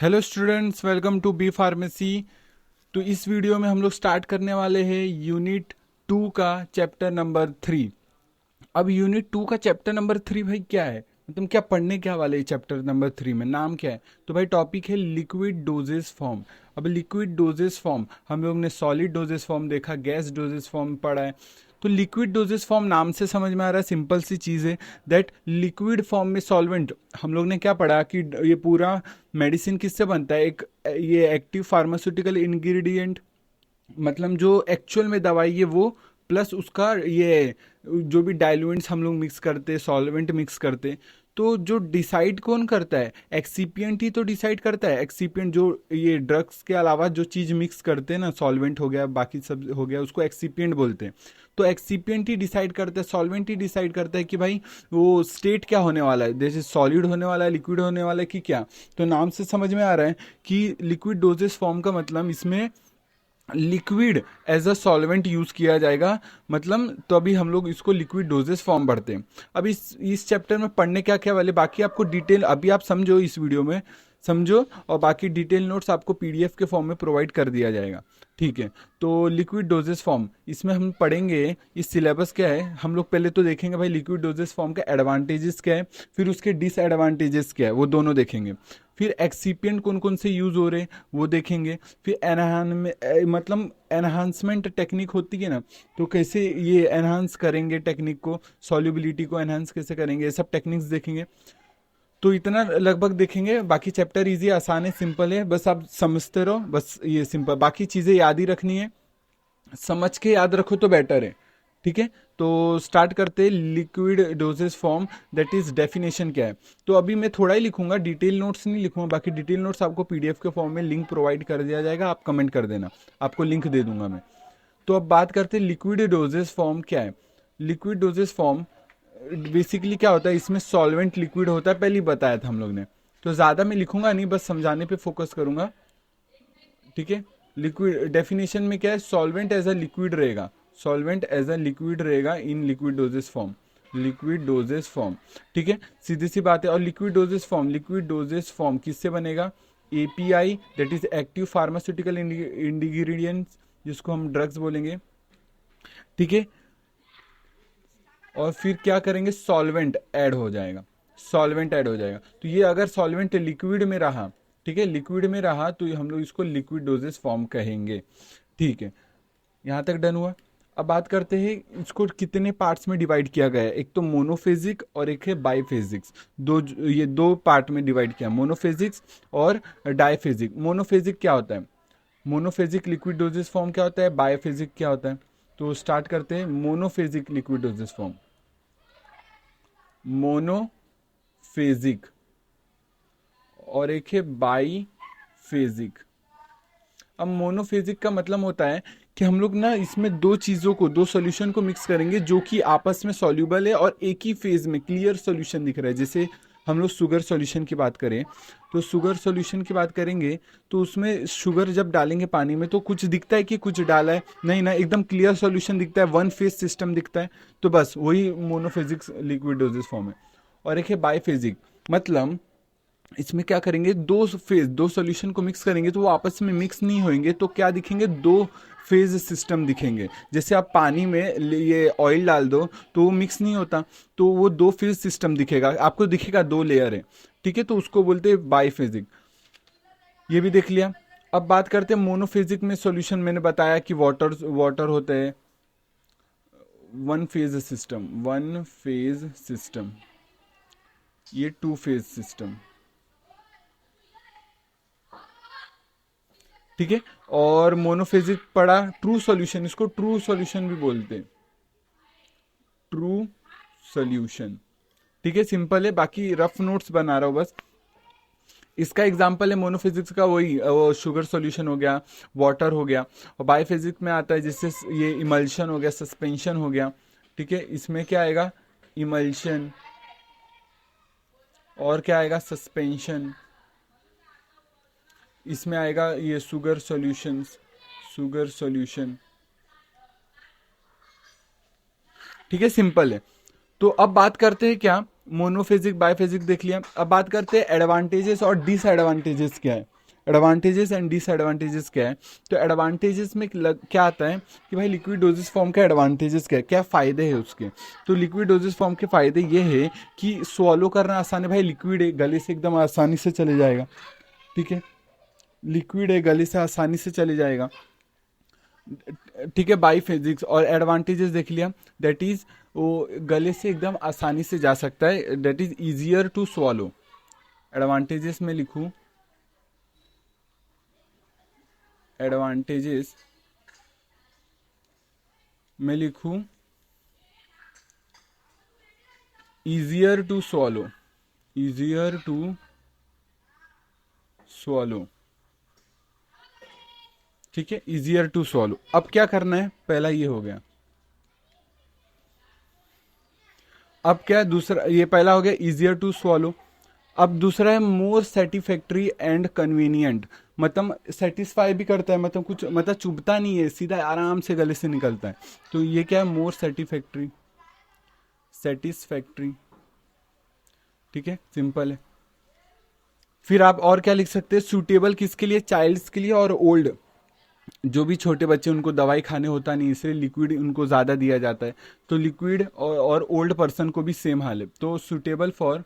Hello students, welcome to B pharmacy. तो इस video में हम लोग स्टार्ट करने वाले हैं यूनिट 2 का चैप्टर नंबर 3। अब यूनिट 2 का चैप्टर नंबर 3 भाई क्या है, मतलब क्या पढ़ने क्या वाले हैं चैप्टर नंबर 3 में, नाम क्या है? तो भाई टॉपिक है लिक्विड डोजेस फॉर्म। अब लिक्विड डोजेस फॉर्म हम लोग ने सॉलिड डोजेस फॉर्म देखा, गैस डोजेस फॉर्म पढ़ा है। तो लिक्विड डोजेस फॉर्म नाम से समझ में आ रहा है, सिंपल सी चीज़ है दैट लिक्विड फॉर्म में सॉल्वेंट। हम लोग ने क्या पढ़ा कि ये पूरा मेडिसिन किससे बनता है, एक ये एक्टिव फार्मास्यूटिकल इंग्रेडिएंट, मतलब जो एक्चुअल में दवाई है वो, प्लस उसका ये जो भी डाइल्यूएंट्स हम लोग मिक्स करते, सॉल्वेंट मिक्स करते। तो जो डिसाइड कौन करता है, एक्सीपिएंट ही तो डिसाइड करता है। एक्सीपिएंट जो ये ड्रग्स के अलावा जो चीज़ मिक्स करते हैं ना, सॉल्वेंट हो गया, बाकी सब हो गया, उसको एक्सीपिएंट बोलते हैं। तो एक्सीपिएंट ही डिसाइड करता है, सॉल्वेंट ही डिसाइड करता है कि भाई वो स्टेट क्या होने वाला है, जैसे सॉलिड होने वाला है, लिक्विड होने वाला है कि क्या। तो नाम से समझ में आ रहा है कि लिक्विड डोजेस फॉर्म का मतलब इसमें liquid as a solvent use किया जाएगा, मतलब तो अभी हम लोग इसको लिक्विड डोजेस फॉर्म पढ़ते हैं। अब इस चैप्टर में पढ़ने क्या क्या वाले, बाकी आपको डिटेल अभी आप समझो, इस वीडियो में समझो, और बाकी डिटेल नोट्स आपको पीडीएफ के फॉर्म में प्रोवाइड कर दिया जाएगा। ठीक है, तो लिक्विड डोजेस फॉर्म इसमें हम पढ़ेंगे। इस सिलेबस क्या है, हम लोग पहले तो देखेंगे भाई लिक्विड डोजेस फॉर्म का एडवांटेजेस क्या है, फिर उसके डिसएडवांटेजेस क्या है, वो दोनों देखेंगे। फिर एक्सीपिएंट कौन कौन से यूज हो रहे हैं वो देखेंगे। फिर मतलब एनहांसमेंट टेक्निक होती है ना, तो कैसे ये एनहांस करेंगे टेक्निक को, सॉल्युबिलिटी को एनहांस कैसे करेंगे, ये सब टेक्निक्स देखेंगे। तो इतना लगभग देखेंगे। बाकी चैप्टर इजी आसान है, सिंपल है, बस आप समझते रहो, बस ये सिंपल, बाकी चीज़ें याद ही रखनी है, समझ के याद रखो तो बेटर है। ठीक है, तो स्टार्ट करते हैं। Liquid dosage form, that is definition क्या है। तो अभी मैं थोड़ा ही लिखूंगा, डिटेल नोट्स नहीं लिखूंगा, बाकी डिटेल नोट्स आपको पीडीएफ के फॉर्म में लिंक प्रोवाइड कर दिया जाएगा, आप कमेंट कर देना, आपको लिंक दे दूंगा मैं। तो अब बात करते हैं लिक्विड डोजेस फॉर्म क्या है। लिक्विड डोजेस फॉर्म बेसिकली क्या होता है, इसमें सॉल्वेंट लिक्विड होता है, पहले ही बताया था हम लोग ने। तो ज़्यादा मैं लिखूंगा नहीं, बस समझाने पे फोकस करूंगा। ठीक है, लिक्विड डेफिनेशन में क्या है, सॉल्वेंट एज अ लिक्विड रहेगा, सॉल्वेंट एज अ लिक्विड रहेगा in liquid dosage form, liquid dosage form. ठीक है, सीधी सी बात है। और liquid dosage form, liquid dosage form किससे बनेगा, API, that is active pharmaceutical ingredients, जिसको हम ड्रग्स बोलेंगे। ठीक है, और फिर क्या करेंगे, सॉल्वेंट ऐड हो जाएगा, सॉल्वेंट ऐड हो जाएगा। तो ये अगर सॉल्वेंट लिक्विड में रहा, ठीक है, लिक्विड में रहा, तो हम लोग इसको लिक्विड डोजेस फॉर्म कहेंगे। ठीक है, यहाँ तक डन हुआ। अब बात करते हैं इसको कितने पार्ट्स में डिवाइड किया गया है। एक तो मोनोफेजिक और एक है बाइफेजिक्स, ये दो पार्ट में डिवाइड किया, मोनोफेजिक्स और डाइफेजिक। मोनोफेजिक क्या होता है, मोनोफेजिक लिक्विड डोजेस फॉर्म क्या होता है, बायोफेजिक क्या होता है। तो स्टार्ट करते हैं monophasic liquid dosage form, monophasic, और एक है बाईफेजिक। अब मोनोफेजिक का मतलब होता है कि हम लोग ना इसमें दो चीज़ों को, दो सॉल्यूशन को मिक्स करेंगे जो कि आपस में सॉल्यूबल है और एक ही फेज में क्लियर सॉल्यूशन दिख रहा है। जैसे हम लोग शुगर सॉल्यूशन की बात करें, तो शुगर सॉल्यूशन की बात करेंगे तो उसमें शुगर जब डालेंगे पानी में तो कुछ दिखता है कि कुछ डाला है, नहीं ना, एकदम क्लियर सॉल्यूशन दिखता है, वन फेज सिस्टम दिखता है। तो बस वही मोनोफेजिक लिक्विड डोजेस फॉर्म है। और एक है बाईफेजिक, मतलब इसमें क्या करेंगे, दो फेज, दो सॉल्यूशन को मिक्स करेंगे तो वो आपस में मिक्स नहीं होंगे, तो क्या दिखेंगे, दो फेज सिस्टम दिखेंगे। जैसे आप पानी में ये ऑयल डाल दो तो वो मिक्स नहीं होता, तो वो दो फेज सिस्टम दिखेगा, आपको दिखेगा दो लेयर है। ठीक है, तो उसको बोलते हैं बाईफेजिक। ये भी देख लिया। अब बात करते हैं मोनोफेजिक में सॉल्यूशन, मैंने बताया कि वाटर वाटर होता है, one phase system, one phase system, ये टू फेज सिस्टम। ठीक है, और मोनोफेजिक पड़ा ट्रू सॉल्यूशन, इसको ट्रू सॉल्यूशन भी बोलते हैं, ट्रू सॉल्यूशन। ठीक है, सिंपल है, बाकी रफ नोट्स बना रहा हूं बस। इसका एग्जांपल है मोनोफिजिक्स का, वही वो शुगर सॉल्यूशन हो गया, वाटर हो गया। और बायोफिजिक्स में आता है जिससे ये इमल्शन हो गया, सस्पेंशन हो गया। ठीक है, इसमें क्या आएगा, इमल्शन, और क्या आएगा, सस्पेंशन। इसमें आएगा ये शुगर सॉल्यूशंस, शुगर सॉल्यूशन। ठीक है, सिंपल है। तो अब बात करते हैं क्या, मोनोफेजिक बायफेजिक देख लिया। अब बात करते हैं एडवांटेजेस और डिसएडवांटेजेस क्या है। एडवांटेजेस एंड डिसएडवांटेजेस क्या है। तो एडवांटेजेस में क्या आता है कि भाई लिक्विड डोजेस फॉर्म का एडवांटेजेस क्या है, क्या फ़ायदे हैं उसके। तो लिक्विड डोजेस फॉर्म के फ़ायदे ये है कि स्वॉलो करना आसान है, भाई लिक्विड है गले से एकदम आसानी से चले जाएगा। ठीक है, लिक्विड है गले से आसानी से चले जाएगा। ठीक है, बाई फिजिक्स और एडवांटेजेस देख लिया, दैट इज वो गले से एकदम आसानी से जा सकता है, that is easier to swallow. Advantages में लिखूं, एडवांटेजेस में लिखूं easier to swallow, easier to swallow. ठीक है, इजियर टू स्वॉलो। अब क्या करना है, पहला ये हो गया। अब क्या दूसरा, ये पहला हो गया इजियर टू स्वॉलो। अब दूसरा है मोर सेटिफैक्ट्री एंड कन्वीनियंट, मतलब सेटिस्फाई भी करता है, मतलब कुछ मतलब चुभता नहीं है, सीधा आराम से गले से निकलता है। तो ये क्या है, मोर सेटिफैक्ट्री, सेटिस्फैक्ट्री। ठीक है, सिंपल है। फिर आप और क्या लिख सकते हैं, सूटेबल किसके लिए, चाइल्ड्स के लिए और ओल्ड, जो भी छोटे बच्चे उनको दवाई खाने होता नहीं, इसलिए लिक्विड उनको ज़्यादा दिया जाता है। तो लिक्विड और ओल्ड पर्सन को भी सेम हाल है। तो suitable for,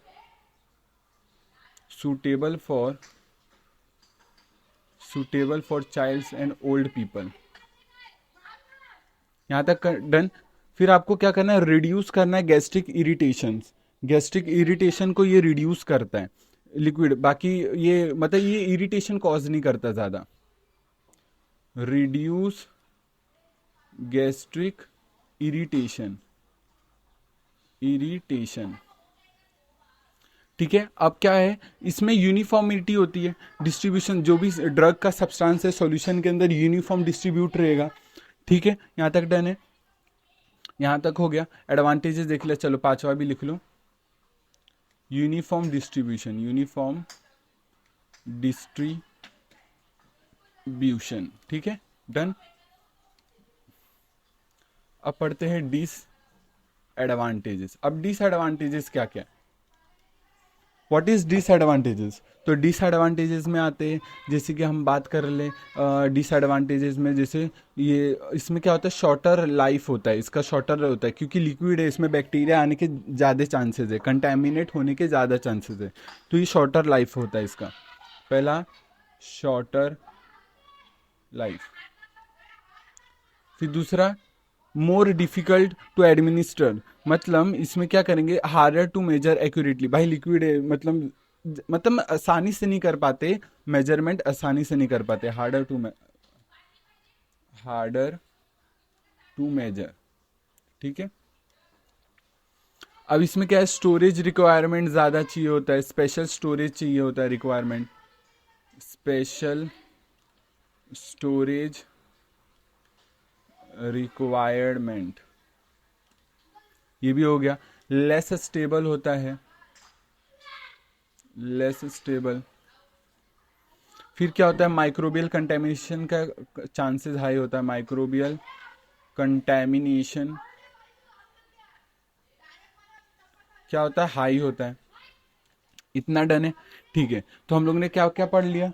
suitable for, suitable for childs and old people. यहाँ तक डन। फिर आपको क्या करना है, रिड्यूस करना है गैस्ट्रिक इरिटेशन। गैस्ट्रिक इरिटेशन को ये रिड्यूस करता है लिक्विड, बाकी ये मतलब ये इरिटेशन कॉज नहीं करता ज़्यादा। Reduce gastric irritation, irritation. ठीक है, अब क्या है, इसमें यूनिफॉर्मिटी होती है डिस्ट्रीब्यूशन, जो भी ड्रग का सब्सटेंस है सॉल्यूशन के अंदर यूनिफॉर्म डिस्ट्रीब्यूट रहेगा। ठीक है, यहाँ तक डन है, यहाँ तक हो गया। एडवांटेजेस देख लिया, चलो पांचवा भी लिख लो, यूनिफॉर्म डिस्ट्रीब्यूशन, यूनिफॉर्म डिस्ट्रीब्यूशन। ठीक है, डन। अब पढ़ते हैं डिस एडवांटेजेस। अब डिसएडवांटेजेस क्या क्या, व्हाट इज डिसएडवांटेजेस। तो डिसएडवांटेजेस में आते हैं, जैसे कि हम बात कर ले डिसएडवांटेजेस में, जैसे ये इसमें क्या होता है, शॉर्टर लाइफ होता है, इसका शॉर्टर होता है क्योंकि लिक्विड है, इसमें बैक्टीरिया आने के ज़्यादा चांसेस है, कंटेमिनेट होने के ज़्यादा चांसेस है। तो ये शॉर्टर लाइफ होता है इसका, पहला शॉर्टर लाइफ। फिर दूसरा मोर डिफिकल्ट टू एडमिनिस्टर, मतलब इसमें क्या करेंगे, हार्डर टू मेजर एक्यूरेटली, भाई लिक्विड है मतलब आसानी से नहीं कर पाते मेजरमेंट, आसानी से नहीं कर पाते, हार्डर टू मेजर। ठीक है, अब इसमें क्या है, स्टोरेज रिक्वायरमेंट ज़्यादा चाहिए होता है, स्पेशल स्टोरेज चाहिए होता है, रिक्वायरमेंट स्पेशल स्टोरेज रिक्वायरमेंट, ये भी हो गया। लेस स्टेबल होता है, लेस स्टेबल। फिर क्या होता है, माइक्रोबियल कंटेमिनेशन का चांसेस हाई होता है, माइक्रोबियल कंटेमिनेशन क्या होता है, हाई होता है। इतना डन है। ठीक है, तो हम लोग ने क्या क्या पढ़ लिया,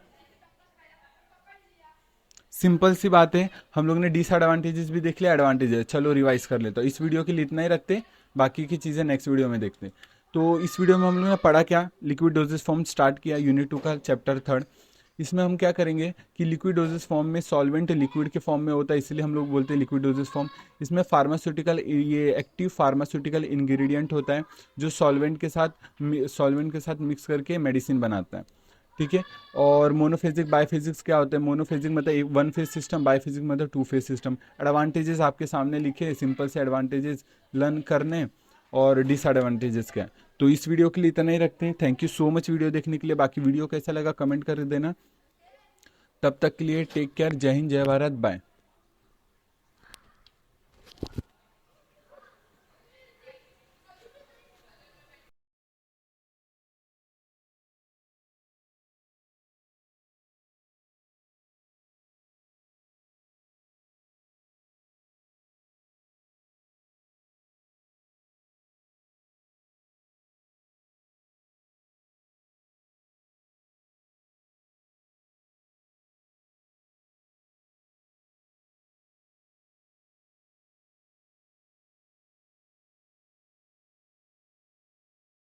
सिंपल सी बात है, हम लोग ने डिसएडवांटेजेस भी देख लिया, एडवांटेजेस। चलो रिवाइज कर लेते, तो इस वीडियो के लिए इतना ही रखते, बाकी की चीज़ें नेक्स्ट वीडियो में देखते। तो इस वीडियो में हम लोग ने पढ़ा क्या, लिक्विड डोजेस फॉर्म स्टार्ट किया, यूनिट 2 का चैप्टर 3। इसमें हम क्या करेंगे कि लिक्विड डोजेस फॉर्म में सॉल्वेंट लिक्विड के फॉर्म में होता है, इसलिए हम लोग बोलते हैं लिक्विड डोजेस फॉर्म। इसमें फार्मास्यूटिकल, ये एक्टिव फार्मास्यूटिकल इंग्रेडिएंट होता है जो सॉल्वेंट के साथ मिक्स करके मेडिसिन बनाता है। ठीक है, और मोनोफेजिक बायफिजिक्स क्या होता है, मोनोफेजिक मतलब 1 फेज सिस्टम, बायफिजिक मतलब 2 फेज सिस्टम। एडवांटेजेस आपके सामने लिखे, सिंपल से एडवांटेजेस लर्न करने, और डिसएडवांटेजेस क्या है। तो इस वीडियो के लिए इतना ही रखते हैं। Thank you so much video देखने के लिए, बाकी वीडियो कैसा लगा कमेंट कर देना। तब तक के लिए टेक केयर, जय हिंद, जय भारत, बाय।